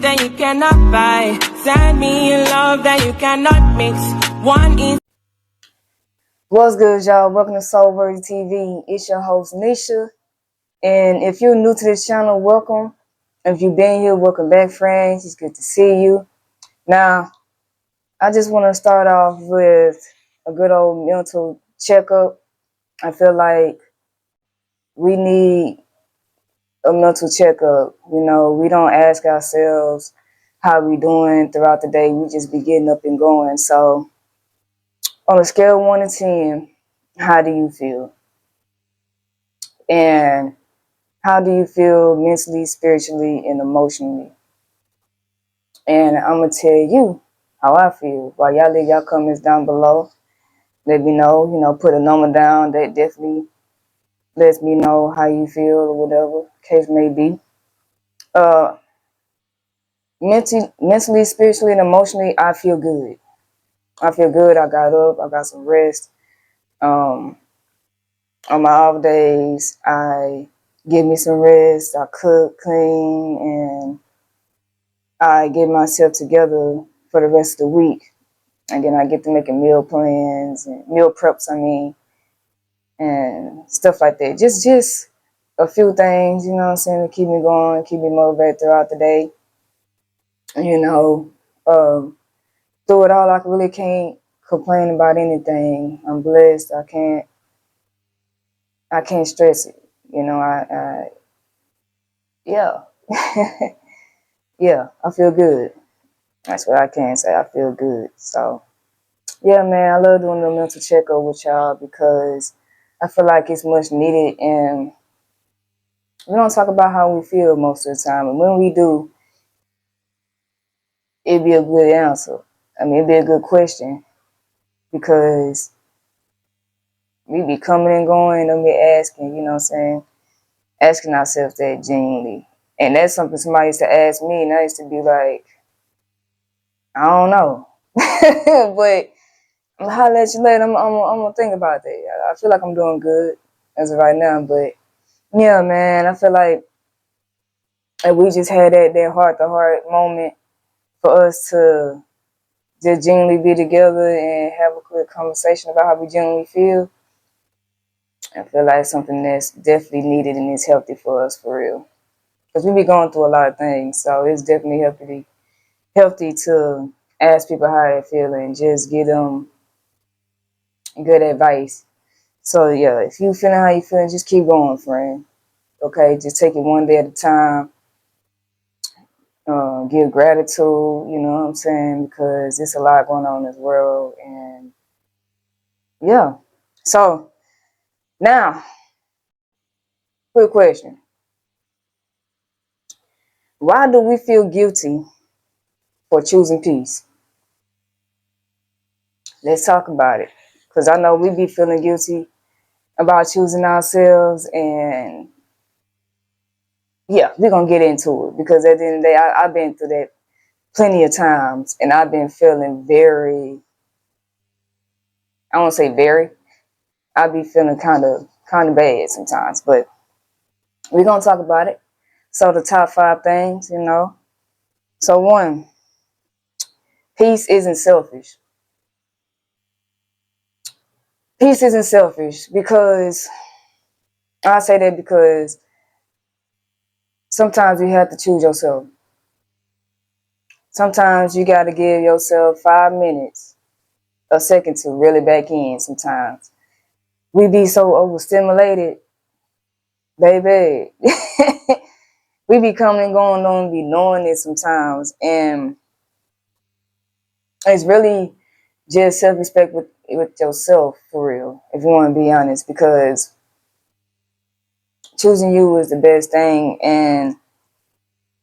that you cannot buy. Send me love that you cannot mix. One is. What's good, y'all? Welcome to Soulworthy TV. It's your host, Nisha. And if you're new to this channel, welcome. If you've been here, welcome back, friends. It's good to see you. Now, I just want to start off with a good old mental checkup. I feel like we need a mental checkup. You know, we don't ask ourselves how we doing throughout the day. We just be getting up and going. So, on a scale of 1 to 10, how do you feel? And how do you feel mentally, spiritually, and emotionally? And I'm going to tell you how I feel. While y'all leave y'all comments down below, let me know, put a number down. That definitely lets me know how you feel or whatever case may be. Mentally, spiritually, and emotionally, I feel good. I feel good. I got up. I got some rest. On my off days, I give me some rest. I cook, clean, and I get myself together for the rest of the week. And then I get to making meal plans and meal preps, and stuff like that. Just a few things, you know what I'm saying, to keep me going, keep me motivated throughout the day. You know, through it all, I really can't complain about anything. I'm blessed. I can't stress it. You know, yeah. Yeah, I feel good. That's what I can say. I feel good. So, yeah, man, I love doing the mental checkup with y'all because I feel like it's much needed, and we don't talk about how we feel most of the time. And when we do, it'd be a good answer. It'd be a good question because we be coming and going and be asking, you know what I'm saying, asking ourselves that genuinely. And that's something somebody used to ask me, and I used to be like, I don't know. But I'm gonna holler at you later. I'm gonna think about that. I feel like I'm doing good as of right now, but yeah, man, I feel like we just had that heart-to-heart moment for us to just genuinely be together and have a good conversation about how we genuinely feel. I feel like something that's definitely needed and is healthy for us, for real. Because we be going through a lot of things, so it's definitely healthy to ask people how they feel and just give them good advice. So yeah, if you feeling how you feeling, just keep going, friend. Okay, just take it one day at a time. Give gratitude, you know what I'm saying, because there's a lot going on in this world, and yeah. So now, quick question: why do we feel guilty for choosing peace? Let's talk about it, because I know we be feeling guilty about choosing ourselves, and yeah, we're gonna get into it because at the end of the day, I've been through that plenty of times, and I've been feeling very, I won't say very, I be feeling kind of bad sometimes, but we're gonna talk about it. So the top 5 things, you know. So 1, peace isn't selfish. Peace isn't selfish because I say that because sometimes you have to choose yourself. Sometimes you got to give yourself 5 minutes, a second to really back in. Sometimes we be so overstimulated, baby. We be coming and going, don't be knowing it sometimes, and it's really just self-respect with yourself, for real, if you want to be honest, because choosing you is the best thing, and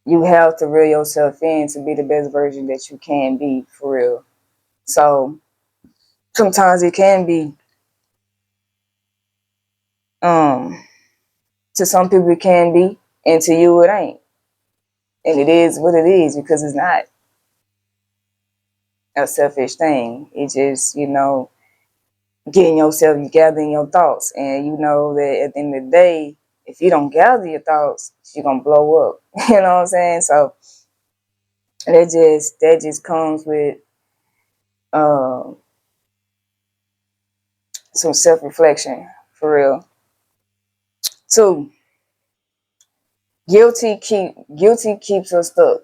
you have to reel yourself in to be the best version that you can be, for real. So sometimes it can be, to some people it can be, and to you it ain't. And it is what it is, because it's not a selfish thing. It's just, getting yourself, you gathering your thoughts, and you know that at the end of the day, if you don't gather your thoughts, you're gonna blow up. You know what I'm saying? So And that just comes with um some self-reflection for real. Two, guilty keeps us stuck.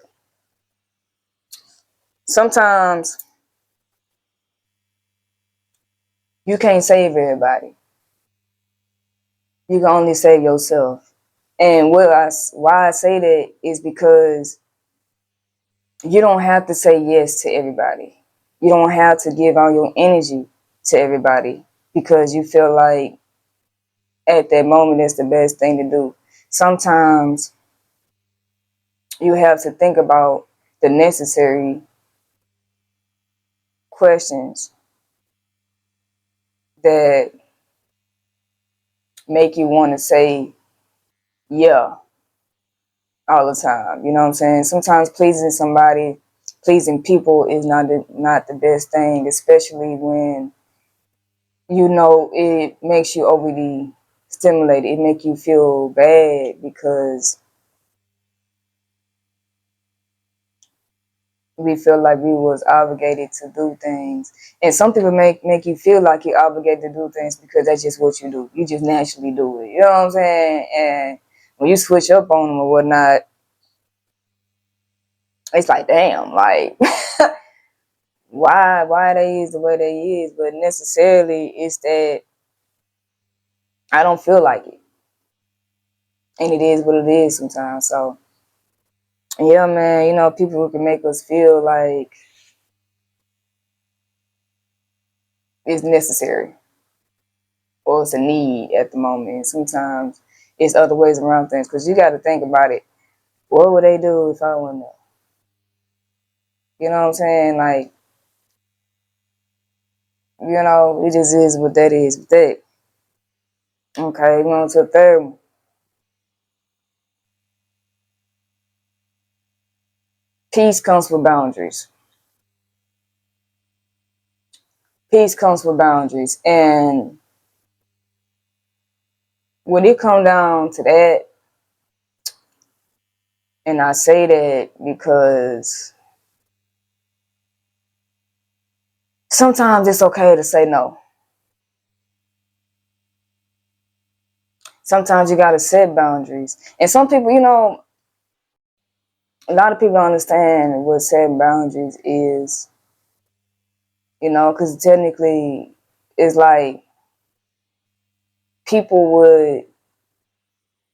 Sometimes you can't save everybody. You can only save yourself. And why I say that is because you don't have to say yes to everybody. You don't have to give all your energy to everybody because you feel like at that moment that's the best thing to do. Sometimes you have to think about the necessary questions that make you want to say yeah all the time. You know what I'm saying? Sometimes pleasing people is not the best thing, especially when you know it makes you overly stimulated. It make you feel bad because we feel like we was obligated to do things. And some people make you feel like you're obligated to do things because that's just what you do. You just naturally do it. You know what I'm saying? And when you switch up on them or whatnot, it's like, damn, like why they is the way they is, but necessarily it's that I don't feel like it. And it is what it is sometimes. So yeah, man, you know, people who can make us feel like it's necessary or it's a need at the moment. And sometimes it's other ways around things because you got to think about it. What would they do if I wasn't there? You know what I'm saying? Like, you know, it just is what that is with that. Okay, going to the third one. Peace comes with boundaries. Peace comes with boundaries. And when it comes down to that, and I say that because sometimes it's okay to say no. Sometimes you got to set boundaries. And some people, you know, a lot of people don't understand what setting boundaries is, you know, because technically it's like people would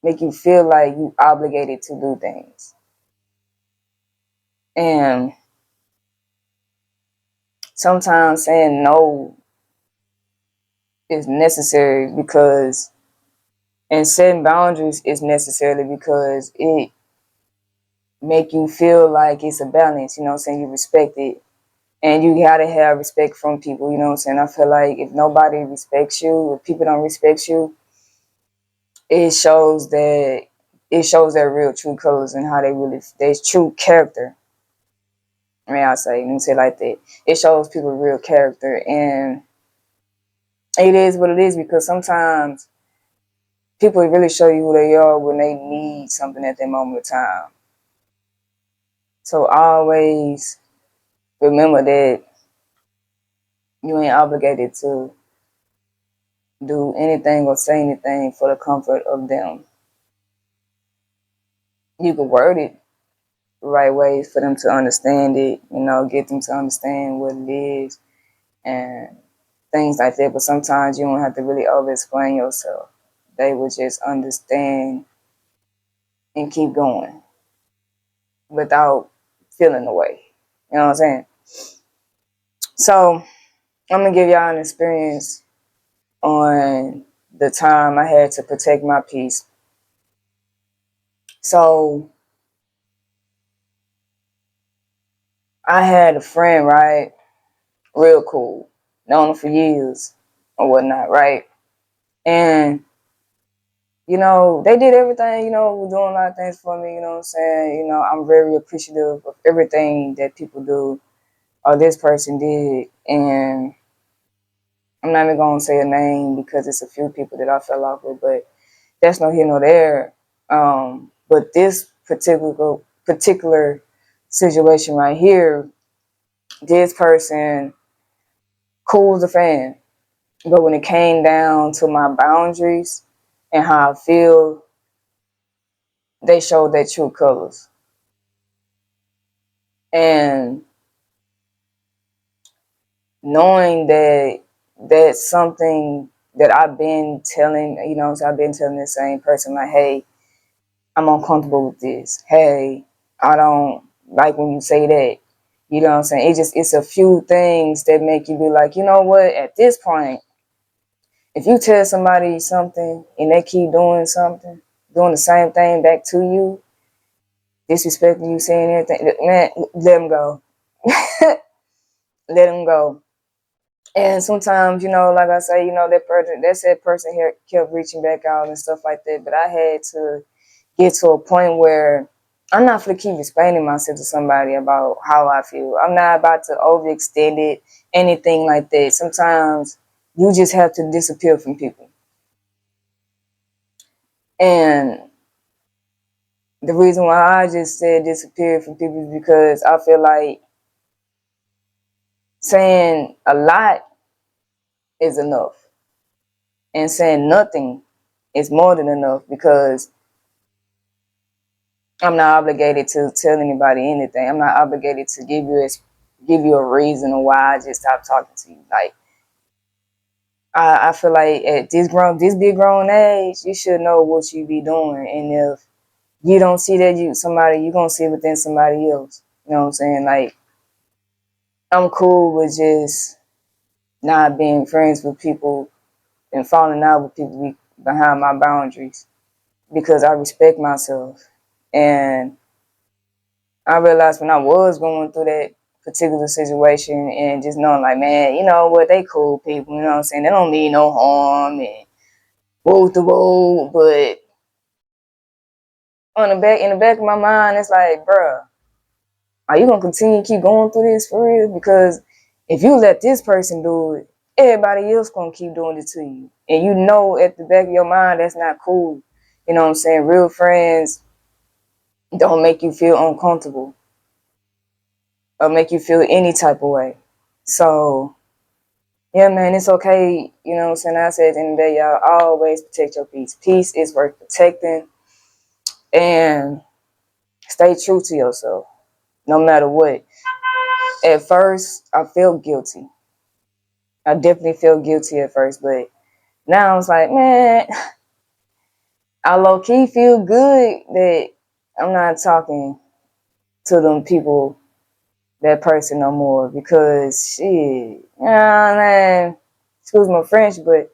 make you feel like you obligated to do things. And sometimes saying no is necessary because, and setting boundaries is necessarily because it make you feel like it's a balance, you know what I'm saying? You respect it. And you gotta have respect from people, you know what I'm saying? I feel like if nobody respects you, if people don't respect you, it shows that their real true colors and how their true character. I mean, let me say it like that. It shows people real character, and it is what it is because sometimes people really show you who they are when they need something at that moment of time. So always remember that you ain't obligated to do anything or say anything for the comfort of them. You can word it the right way for them to understand it, you know, get them to understand what it is and things like that. But sometimes you don't have to really over explain yourself. They will just understand and keep going without feeling the way. You know what I'm saying? So I'm gonna give y'all an experience on the time I had to protect my peace. So I had a friend, right? Real cool. Known her for years or whatnot, right? And, you know, they did everything, you know, were doing a lot of things for me, you know what I'm saying? You know, I'm very appreciative of everything that people do or this person did. And I'm not even gonna say a name because it's a few people that I fell off with, but that's no here nor there. But this particular situation right here, this person cool as a fan. But when it came down to my boundaries and how I feel, they showed their true colors. And knowing that that's something that I've been telling, so I've been telling the same person, like, hey, I'm uncomfortable with this. Hey, I don't like when you say that. You know what I'm saying? It's a few things that make you be like, you know what, at this point, if you tell somebody something and they keep doing something, doing the same thing back to you, disrespecting you, saying everything, man, let them go. Let them go. And sometimes, like I say, that said person here kept reaching back out and stuff like that. But I had to get to a point where I'm not going to keep explaining myself to somebody about how I feel. I'm not about to overextend it, anything like that. Sometimes you just have to disappear from people. And the reason why I just said disappear from people is because I feel like saying a lot is enough. And saying nothing is more than enough, because I'm not obligated to tell anybody anything. I'm not obligated to give you a reason of why I just stopped talking to you. Like, I feel like at this big grown age, you should know what you be doing. And if you don't see that you're gonna see it within somebody else. You know what I'm saying? Like, I'm cool with just not being friends with people and falling out with people behind my boundaries, because I respect myself. And I realized when I was going through that particular situation and just knowing, like, man, you know what, they cool people, you know what I'm saying? They don't mean no harm and whoa to whoa. But in the back of my mind, it's like, bruh, are you gonna continue to keep going through this for real? Because if you let this person do it, everybody else gonna keep doing it to you. And you know at the back of your mind that's not cool. You know what I'm saying? Real friends don't make you feel uncomfortable or make you feel any type of way. So yeah, man, it's okay. You know what I'm saying? I said at the end of the day, y'all always protect your peace. Peace is worth protecting, and stay true to yourself, no matter what. At first, I felt guilty. I definitely felt guilty at first, but now I was like, man, I low key feel good that I'm not talking to them people, that person no more, because shit, man, excuse my French, but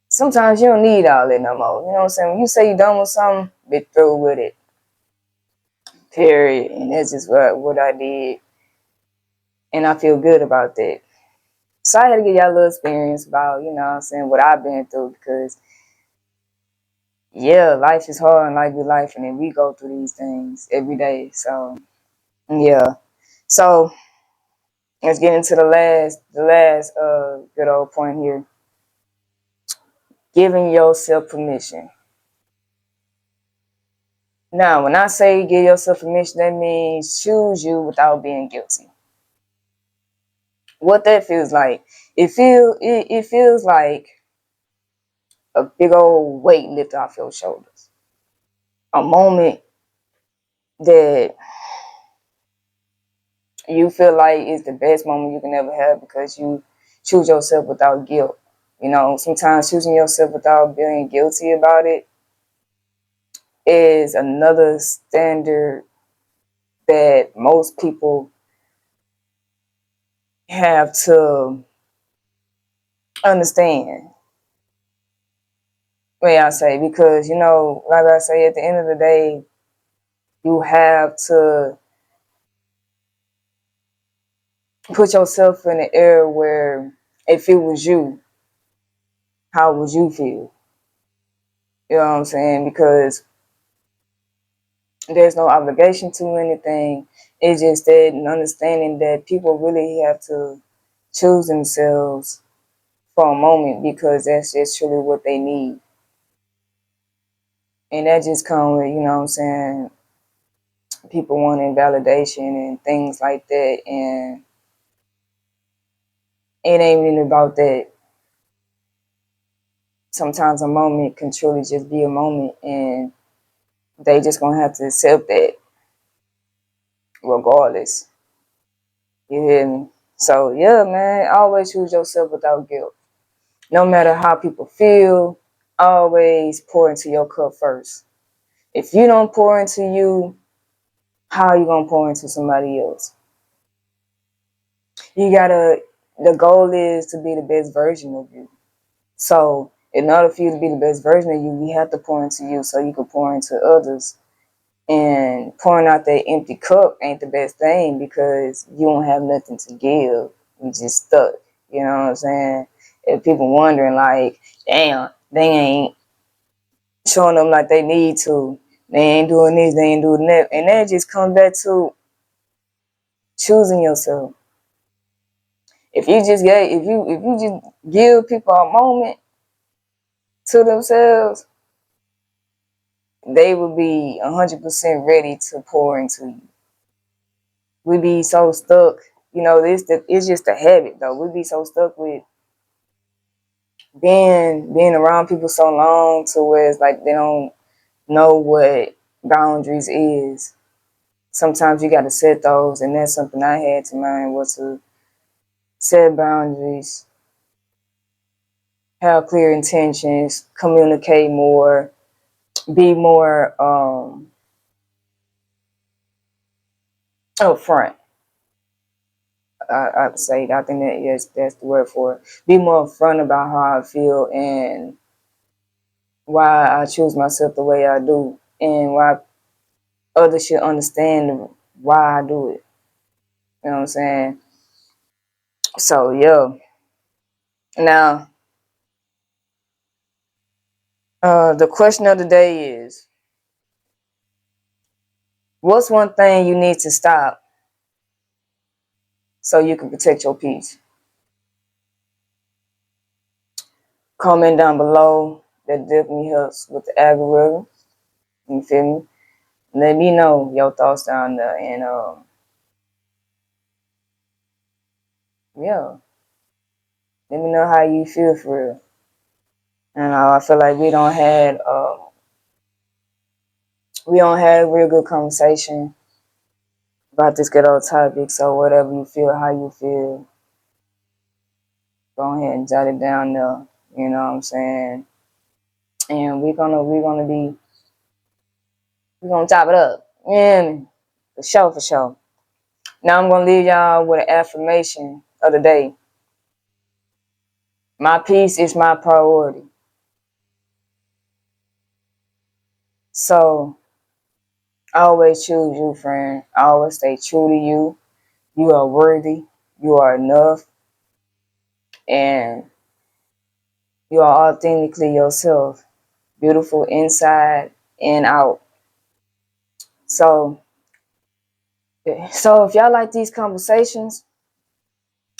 sometimes you don't need all that no more. You know what I'm saying? When you say you're done with something, be through with it. Period. And that's just what I did. And I feel good about that. So I had to give y'all a little experience about, you know what I'm saying, what I've been through, because yeah, life is hard and life be life, and then we go through these things every day. So yeah. So let's get into the last good old point here. Giving yourself permission. Now, when I say give yourself permission, that means choose you without being guilty. What that feels like, it feels like a big old weight lifted off your shoulders. A moment that you feel like is the best moment you can ever have, because you choose yourself without guilt. You know, sometimes choosing yourself without being guilty about it is another standard that most people have to understand. Way I say, because like I say, at the end of the day, you have to put yourself in an area where, if it was you, how would you feel? You know what I'm saying? Because there's no obligation to anything. It's just that an understanding that people really have to choose themselves for a moment, because that's just truly what they need. And that just comes with, you know what I'm saying, people wanting validation and things like that, and it ain't really about that. Sometimes a moment can truly just be a moment, and they just gonna have to accept that regardless. You hear me? So yeah, man, always choose yourself without guilt. No matter how people feel, always pour into your cup first. If you don't pour into you, how are you gonna pour into somebody else? The goal is to be the best version of you. So in order for you to be the best version of you, you have to pour into you so you can pour into others. And pouring out that empty cup ain't the best thing because you don't have nothing to give. You just stuck. You know what I'm saying? If people wondering like, damn, they ain't showing them like they need to. They ain't doing this, they ain't doing that. And that just comes back to choosing yourself. If you just give people a moment to themselves, they will be 100% ready to pour into you. We be so stuck, it's just a habit though. We be so stuck with being around people so long to where it's like they don't know what boundaries is. Sometimes you got to set those, and that's something I had to learn, was to set boundaries, have clear intentions, communicate more, be more upfront. I'd say, I think that, yes, that's the word for it. Be more upfront about how I feel and why I choose myself the way I do, and why others should understand why I do it. You know what I'm saying? So yeah. Now, the question of the day is, what's one thing you need to stop so you can protect your peace? Comment down below. That definitely helps with the algorithm. You feel me? Let me know your thoughts down there, and yeah, let me know how you feel for real. And I feel like we don't have a real good conversation about this good old topic. So whatever you feel, how you feel, go ahead and jot it down there. You know what I'm saying? And we're gonna chop it up. Yeah, for sure, for sure. Now I'm gonna leave y'all with an affirmation of the day. My peace is my priority. So I always choose you, friend. I always stay true to you. You are worthy. You are enough. And you are authentically yourself. Beautiful inside and out. So if y'all like these conversations,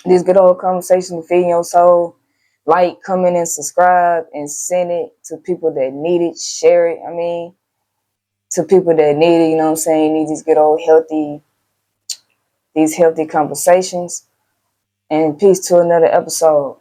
these good old conversations feeding your soul, like, comment, and subscribe, and send it to people that need it. Share it. To people that need it. You know what I'm saying? Need these good old healthy conversations. And peace to another episode.